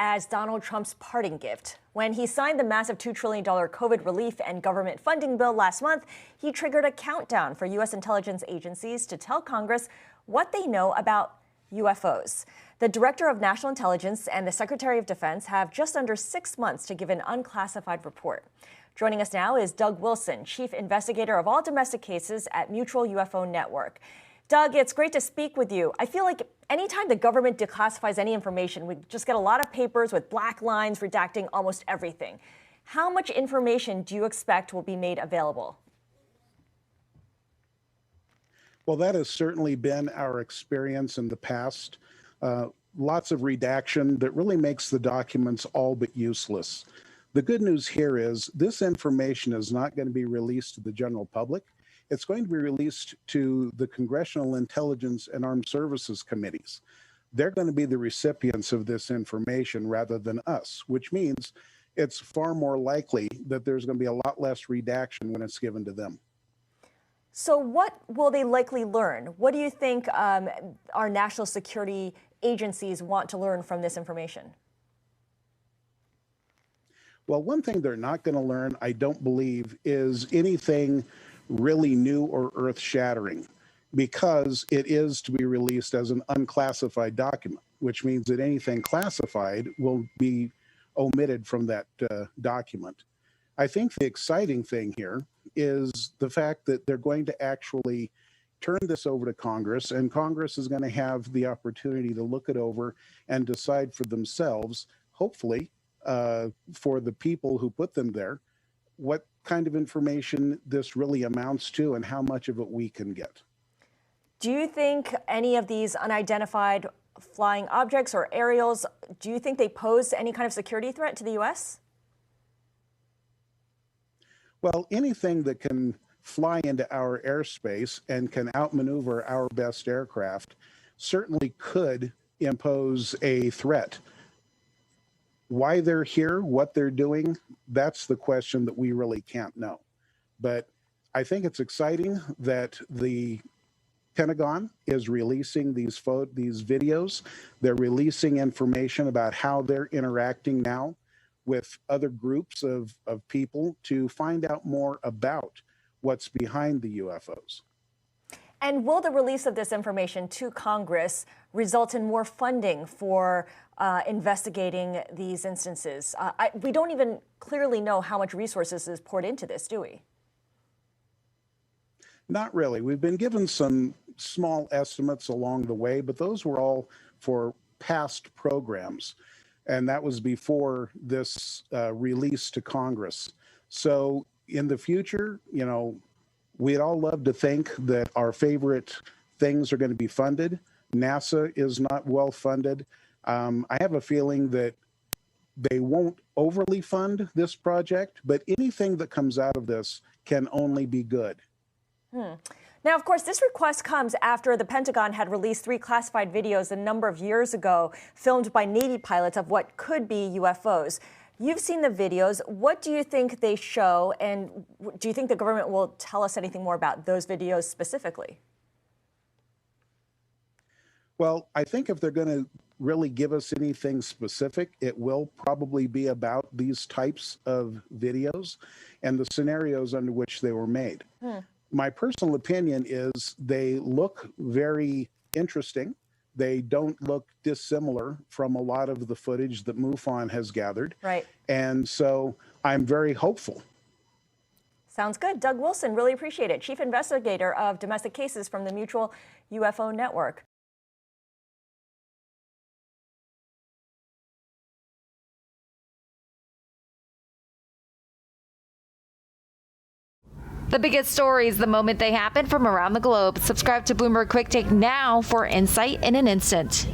as Donald Trump's parting gift. When he signed the massive $2 trillion COVID relief and government funding bill last month, he triggered a countdown for U.S. intelligence agencies to tell Congress what they know about UFOs. The Director of National Intelligence and the Secretary of Defense have just under 6 months to give an unclassified report. Joining us now is Doug Wilson, Chief Investigator of all domestic cases at Mutual UFO Network. Doug, it's great to speak with you. I feel like anytime the government declassifies any information, we just get a lot of papers with black lines redacting almost everything. How much information do you expect will be made available? Well, that has certainly been our experience in the past. Lots of redaction that really makes the documents all but useless. The good news here is this information is not going to be released to the general public. It's going to be released to the Congressional Intelligence and Armed Services Committees. They're going to be the recipients of this information rather than us, which means it's far more likely that there's going to be a lot less redaction when it's given to them. So what will they likely learn? What do you think our national security agencies want to learn from this information? Well, one thing they're not going to learn, I don't believe, is anything really new or earth-shattering, because it is to be released as an unclassified document, which means that anything classified will be omitted from that document. I think the exciting thing here is the fact that they're going to actually turn this over to Congress, and Congress is going to have the opportunity to look it over and decide for themselves, hopefully, for the people who put them there, what kind of information this really amounts to and how much of it we can get. Do you think any of these unidentified flying objects or aerials, do you think they pose any kind of security threat to the U.S.? Well, anything that can fly into our airspace and can outmaneuver our best aircraft certainly could impose a threat. Why they're here, what they're doing, that's the question that we really can't know. But I think it's exciting that the Pentagon is releasing these videos. They're releasing information about how they're interacting now with other groups of people to find out more about what's behind the UFOs. And will the release of this information to Congress result in more funding for investigating these instances? We don't even clearly know how much resources is poured into this, do we? Not really. We've been given some small estimates along the way, but those were all for past programs. And that was before this release to Congress. So in the future, you know, we'd all love to think that our favorite things are going to be funded. NASA is not well funded. I have a feeling that they won't overly fund this project, but anything that comes out of this can only be good. Now, of course, this request comes after the Pentagon had released 3 classified videos a number of years ago, filmed by Navy pilots of what could be UFOs. You've seen the videos. What do you think they show, and do you think the government will tell us anything more about those videos specifically? Well, I think if they're going to really give us anything specific, it will probably be about these types of videos and the scenarios under which they were made. My personal opinion is they look very interesting. They don't look dissimilar from a lot of the footage that MUFON has gathered. Right. And so I'm very hopeful. Sounds good. Doug Wilson, really appreciate it. Chief Investigator of Domestic Cases from the Mutual UFO Network. The biggest stories the moment they happen from around the globe. Subscribe to Bloomberg Quicktake now for insight in an instant.